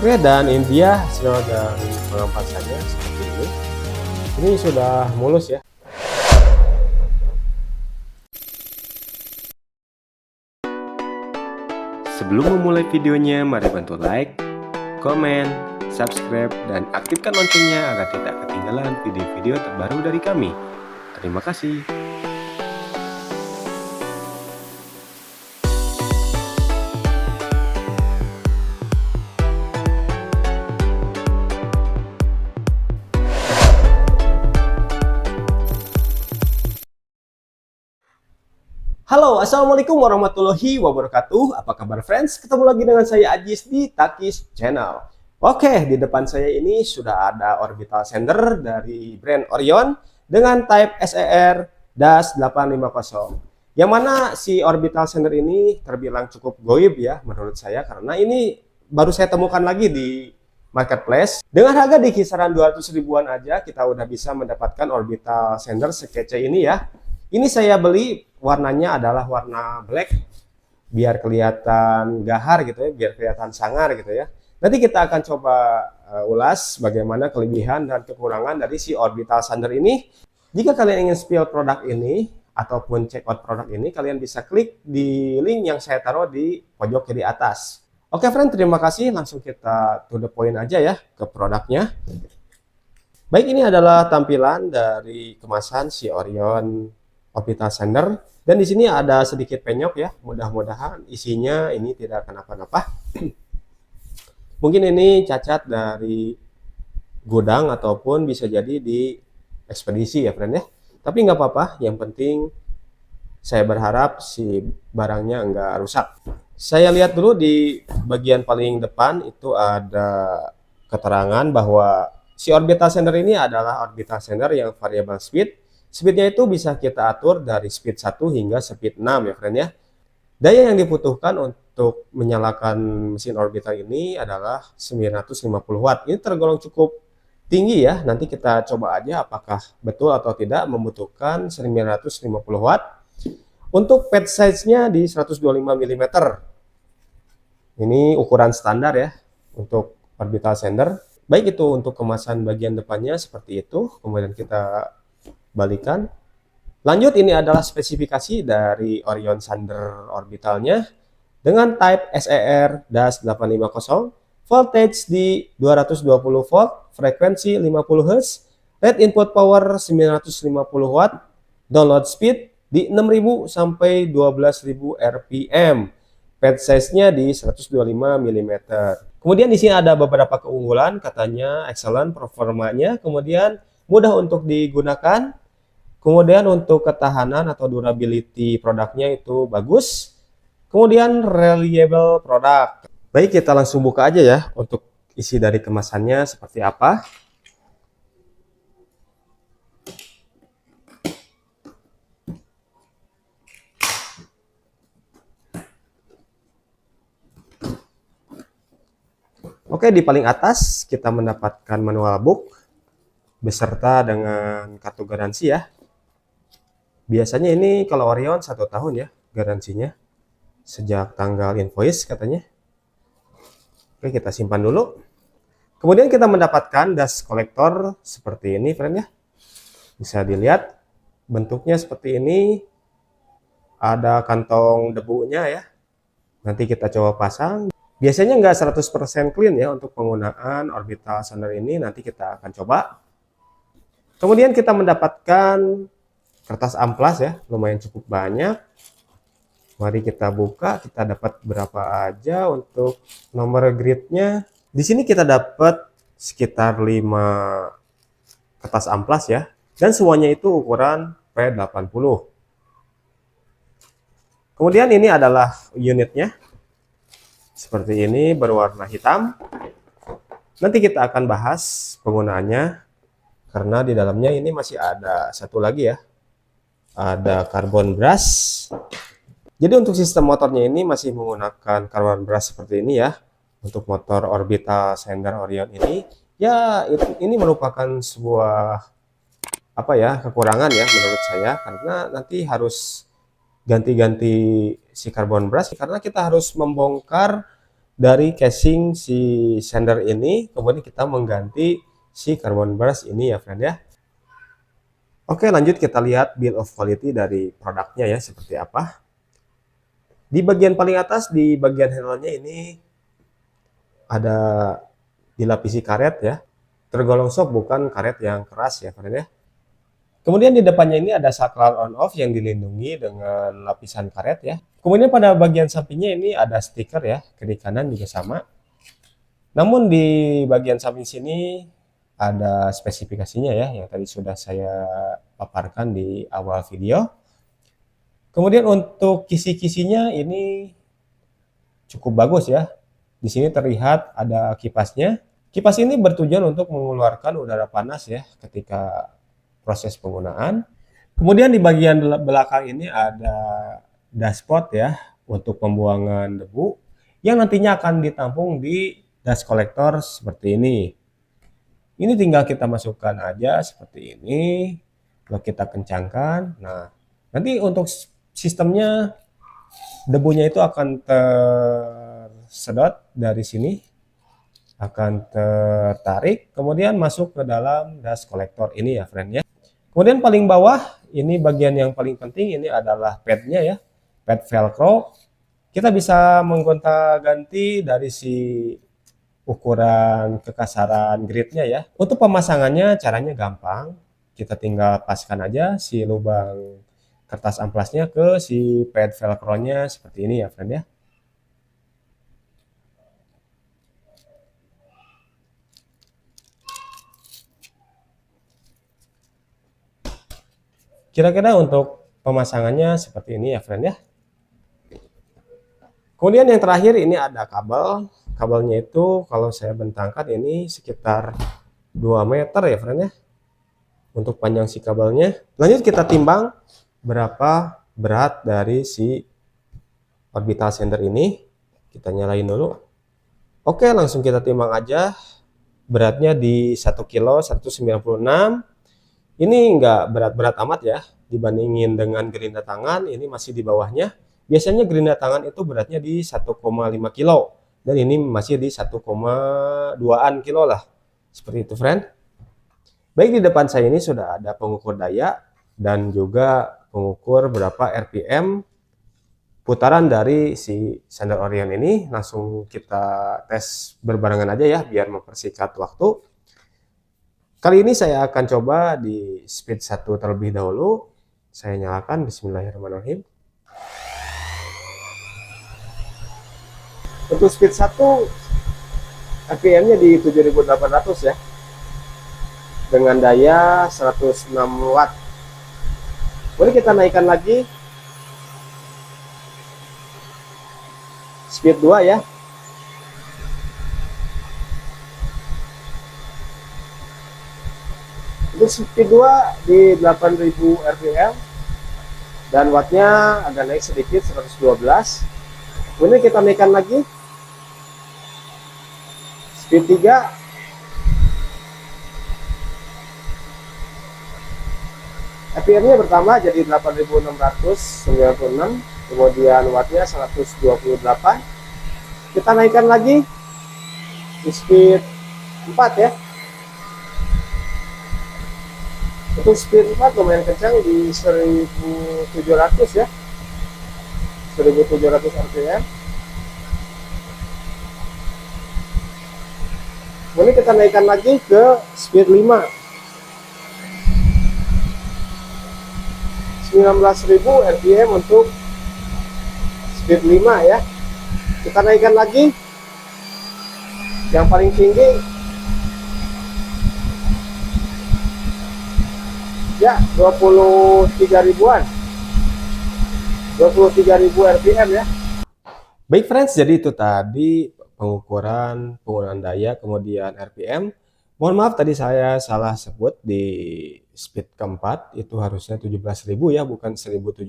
Oke, dan ini dia hasil dari pengempasannya seperti ini. Ini sudah mulus ya. Sebelum memulai videonya, mari bantu like, komen, subscribe, dan aktifkan loncengnya agar tidak ketinggalan video-video terbaru dari kami. Terima kasih. Halo, assalamualaikum warahmatullahi wabarakatuh. Apa kabar friends? Ketemu lagi dengan saya Ajis di Takis Channel. Oke, di depan saya ini sudah ada orbital sender dari brand Orion dengan type SER-850. Yang mana si orbital sender ini terbilang cukup goib ya menurut saya, karena ini baru saya temukan lagi di marketplace. Dengan harga di kisaran 200 ribuan aja kita udah bisa mendapatkan orbital sender sekece ini ya. Ini saya beli warnanya adalah warna black biar kelihatan gahar gitu ya, biar kelihatan sangar gitu ya. Nanti kita akan coba ulas bagaimana kelebihan dan kekurangan dari si orbital sender ini. Jika kalian ingin spill produk ini ataupun check out produk ini, kalian bisa klik di link yang saya taruh di pojok kiri atas. Oke friend, terima kasih. Langsung kita to the point aja ya ke produknya. Baik, ini adalah tampilan dari kemasan si Orion orbital sender, dan di sini ada sedikit penyok ya. Mudah-mudahan isinya ini tidak kenapa-napa. Mungkin ini cacat dari gudang ataupun bisa jadi di ekspedisi ya friend ya. Tapi nggak apa-apa, yang penting saya berharap si barangnya nggak rusak. Saya lihat dulu di bagian paling depan itu ada keterangan bahwa si orbital sender ini adalah orbital sender yang variable speed. Speednya itu bisa kita atur dari speed 1 hingga speed 6 ya friend ya. Daya yang dibutuhkan untuk menyalakan mesin orbital ini adalah 950 watt. Ini tergolong cukup tinggi ya. Nanti kita coba aja apakah betul atau tidak membutuhkan 950 watt. Untuk pad size-nya di 125 mm. Ini ukuran standar ya untuk orbital sender. Baik, itu untuk kemasan bagian depannya seperti itu. Kemudian kita balikan. Lanjut, ini adalah spesifikasi dari Orion sender orbitalnya dengan type SER-850, voltage di 220 volt, frekuensi 50 Hz, rate input power 950 watt, download speed di 6000 sampai 12000 rpm, pad size-nya di 125 mm. Kemudian di sini ada beberapa keunggulan, katanya excellent performanya, kemudian mudah untuk digunakan. Kemudian untuk ketahanan atau durability produknya itu bagus. Kemudian reliable produk. Baik, kita langsung buka aja ya untuk isi dari kemasannya seperti apa. Oke, di paling atas kita mendapatkan manual book beserta dengan kartu garansi ya. Biasanya ini kalau Orion 1 tahun ya garansinya, sejak tanggal invoice katanya. Oke, kita simpan dulu. Kemudian kita mendapatkan dust collector seperti ini friend ya. Bisa dilihat bentuknya seperti ini. Ada kantong debunya ya. Nanti kita coba pasang. Biasanya nggak 100% clean ya untuk penggunaan orbital sender ini. Nanti kita akan coba. Kemudian kita mendapatkan kertas amplas ya, lumayan cukup banyak. Mari kita buka, kita dapat berapa aja untuk nomor gridnya. Di sini kita dapat sekitar 5 kertas amplas ya, dan semuanya itu ukuran P80. Kemudian ini adalah unitnya. Seperti ini, berwarna hitam. Nanti kita akan bahas penggunaannya, karena di dalamnya ini masih ada satu lagi ya. Ada carbon brush. Jadi untuk sistem motornya ini masih menggunakan carbon brush seperti ini ya. Untuk motor orbital sender Orion ini ya, ini merupakan sebuah apa ya, kekurangan ya menurut saya, karena nanti harus ganti-ganti si carbon brush karena kita harus membongkar dari casing si sender ini, kemudian kita mengganti si carbon brush ini ya friend ya. Oke, lanjut kita lihat build of quality dari produknya ya seperti apa. Di bagian paling atas, di bagian handle-nya ini ada dilapisi karet ya. Tergolong soft, bukan karet yang keras ya friend ya. Kemudian di depannya ini ada saklar on off yang dilindungi dengan lapisan karet ya. Kemudian pada bagian sampingnya ini ada stiker ya, kiri kanan juga sama. Namun di bagian samping sini ada spesifikasinya ya, yang tadi sudah saya paparkan di awal video. Kemudian untuk kisi-kisinya ini cukup bagus ya. Di sini terlihat ada kipasnya. Kipas ini bertujuan untuk mengeluarkan udara panas ya ketika proses penggunaan. Kemudian di bagian belakang ini ada dashboard ya untuk pembuangan debu yang nantinya akan ditampung di dust collector seperti ini. Ini tinggal kita masukkan aja seperti ini, lalu kita kencangkan. Nah, nanti untuk sistemnya debunya itu akan tersedot dari sini, akan tertarik, kemudian masuk ke dalam dust collector ini ya friend ya. Kemudian paling bawah, ini bagian yang paling penting, ini adalah padnya ya, pad velcro. Kita bisa menggonta-ganti dari si ukuran kekasaran gridnya ya. Untuk pemasangannya caranya gampang, kita tinggal paskan aja si lubang kertas amplasnya ke si pad velcro-nya seperti ini ya friend ya. Kira-kira untuk pemasangannya seperti ini ya friend ya. Kemudian yang terakhir ini ada kabel. Kabelnya itu kalau saya bentangkan ini sekitar 2 meter ya friend ya. Untuk panjang si kabelnya. Lanjut kita timbang berapa berat dari si orbital sender ini. Kita nyalain dulu. Oke, langsung kita timbang aja. Beratnya di 1 kilo 196. Ini enggak berat-berat amat ya, dibandingin dengan gerinda tangan, ini masih di bawahnya. Biasanya gerinda tangan itu beratnya di 1,5 kilo, dan ini masih di 1,2an kilo lah. Seperti itu friend. Baik, di depan saya ini sudah ada pengukur daya, dan juga pengukur berapa RPM putaran dari si sender Orion ini. Langsung kita tes berbarengan aja ya, biar mempersingkat waktu. Kali ini saya akan coba di speed 1 terlebih dahulu. Saya nyalakan, bismillahirrahmanirrahim. Untuk speed 1, RPM-nya di 7800 ya. Dengan daya 106 watt. Boleh kita naikkan lagi. Speed 2 ya. Untuk speed 2 di 8000 rpm dan wattnya agak naik sedikit 112. Kemudian kita naikkan lagi speed 3 rpm nya bertambah jadi 8696, kemudian wattnya 128. Kita naikkan lagi di speed 4 ya. Untuk speed 4 lumayan kencang di 1700 ya, 1700 rpm. Kemudian kita naikkan lagi ke speed 5, 19.000 rpm untuk speed 5 ya. Kita naikkan lagi yang paling tinggi ya, 23 ribuan, 23.000 rpm ya. Baik friends, jadi itu tadi pengukuran penggunaan daya kemudian RPM. Mohon maaf tadi saya salah sebut di speed keempat, itu harusnya 17.000 ya, bukan 1.700.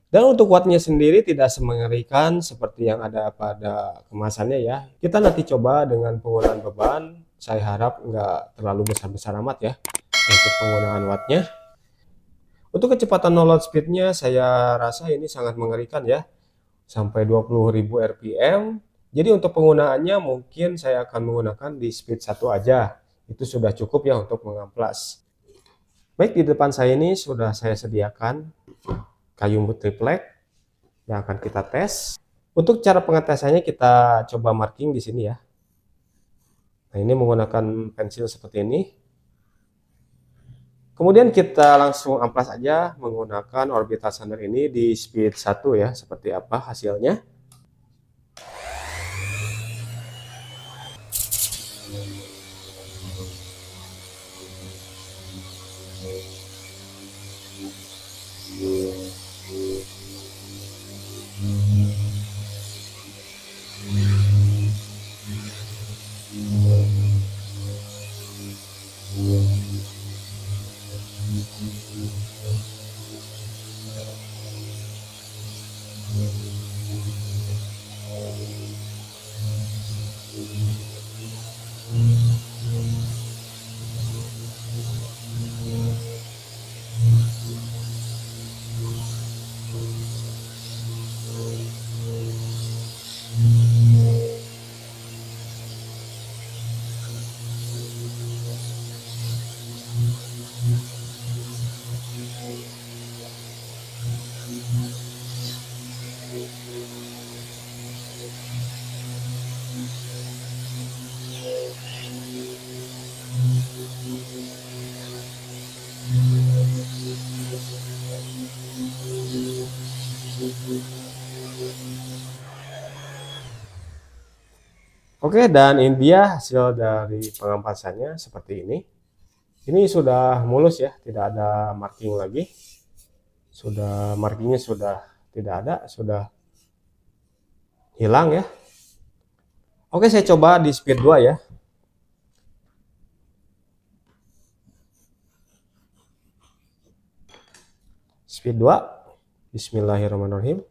Dan untuk wattnya sendiri tidak semengerikan seperti yang ada pada kemasannya ya. Kita nanti coba dengan penggunaan beban, saya harap nggak terlalu besar-besar amat ya untuk penggunaan wattnya. Untuk kecepatan no load speednya saya rasa ini sangat mengerikan ya, sampai 20.000 rpm Jadi untuk penggunaannya mungkin saya akan menggunakan di speed 1 aja. Itu sudah cukup ya untuk mengamplas. Baik, di depan saya ini sudah saya sediakan kayu triplek yang akan kita tes. Untuk cara pengetesannya kita coba marking di sini ya. Nah, ini menggunakan pensil seperti ini. Kemudian kita langsung amplas aja menggunakan orbital sander ini di speed 1 ya, seperti apa hasilnya. Oke, dan ini dia hasil dari pengampasannya seperti ini. Ini sudah mulus ya, tidak ada marking lagi. Sudah markingnya sudah tidak ada, sudah hilang ya. Oke, saya coba di speed 2 ya. Speed 2. Bismillahirrahmanirrahim.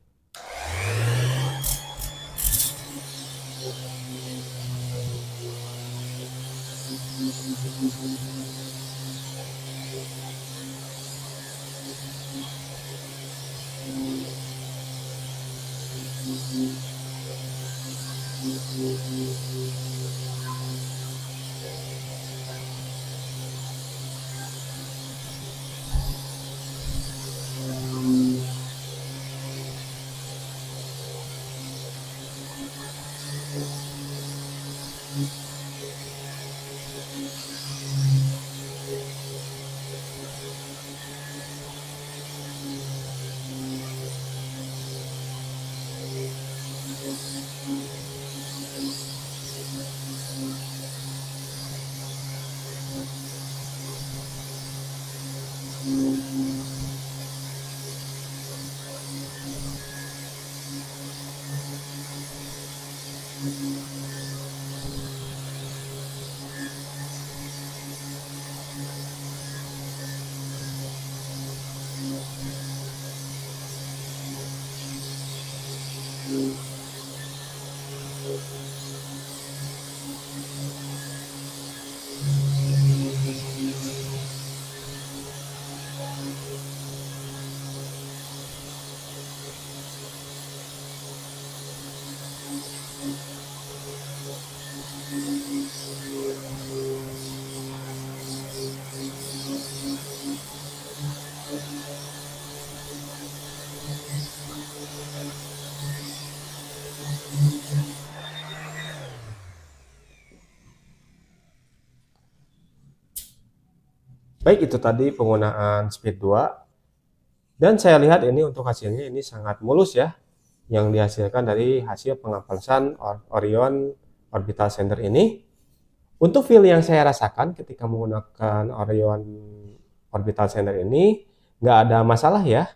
Baik, itu tadi penggunaan speed 2. Dan saya lihat ini untuk hasilnya ini sangat mulus ya, yang dihasilkan dari hasil pengampasan Orion Orbital Sander ini. Untuk feel yang saya rasakan ketika menggunakan Orion Orbital Sander ini, nggak ada masalah ya.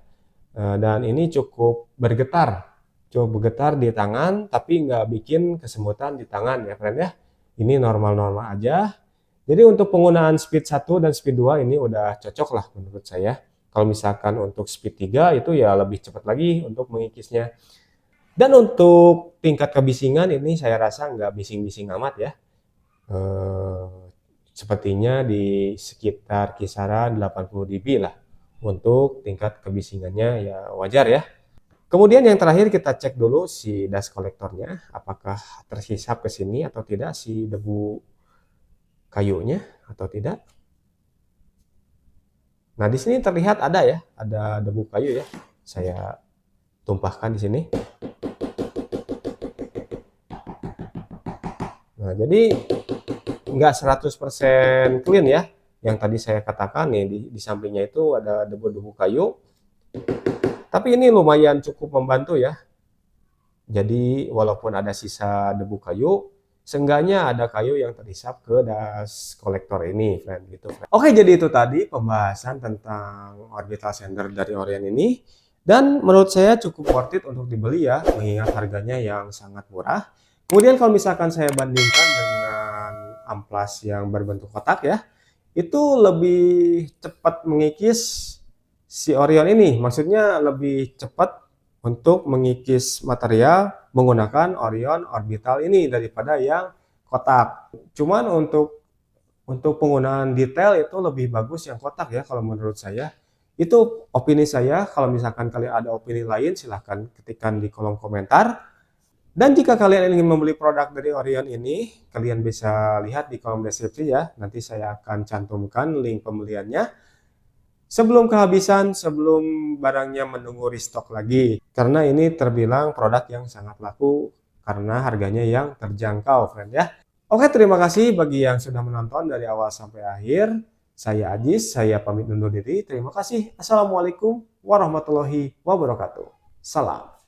Dan ini cukup bergetar di tangan, tapi nggak bikin kesemutan di tangan ya friend ya. Ini normal-normal aja. Jadi untuk penggunaan speed 1 dan speed 2 ini udah cocok lah menurut saya. Kalau misalkan untuk speed 3 itu ya lebih cepat lagi untuk mengikisnya. Dan untuk tingkat kebisingan ini saya rasa nggak bising-bising amat ya. Sepertinya di sekitar kisaran 80 dB lah. Untuk tingkat kebisingannya ya wajar ya. Kemudian yang terakhir kita cek dulu si dust kolektornya, apakah terhisap ke sini atau tidak si debu kayunya atau tidak. Nah, di sini terlihat ada ya, ada debu kayu ya. Saya tumpahkan di sini. Nah, jadi nggak 100% clean ya. Yang tadi saya katakan nih di sampingnya itu ada debu-debu kayu. Tapi ini lumayan cukup membantu ya. Jadi walaupun ada sisa debu kayu, seenggaknya ada kayu yang terhisap ke dust collector ini, friend, gitu, friend. Oke, jadi itu tadi pembahasan tentang orbital sander dari Orion ini. Dan menurut saya cukup worth it untuk dibeli ya, mengingat harganya yang sangat murah. Kemudian kalau misalkan saya bandingkan dengan amplas yang berbentuk kotak ya, itu lebih cepat mengikis si Orion ini. Maksudnya lebih cepat untuk mengikis material menggunakan Orion orbital ini daripada yang kotak. Cuman untuk penggunaan detail itu lebih bagus yang kotak ya kalau menurut saya. Itu opini saya. Kalau misalkan kalian ada opini lain silahkan ketikkan di kolom komentar. Dan jika kalian ingin membeli produk dari Orion ini, kalian bisa lihat di kolom deskripsi ya. Nanti saya akan cantumkan link pembeliannya. Sebelum kehabisan, sebelum barangnya menunggu restock lagi. Karena ini terbilang produk yang sangat laku karena harganya yang terjangkau, friend ya. Oke, terima kasih bagi yang sudah menonton dari awal sampai akhir. Saya Ajis, saya pamit undur diri. Terima kasih. Assalamualaikum warahmatullahi wabarakatuh. Salam.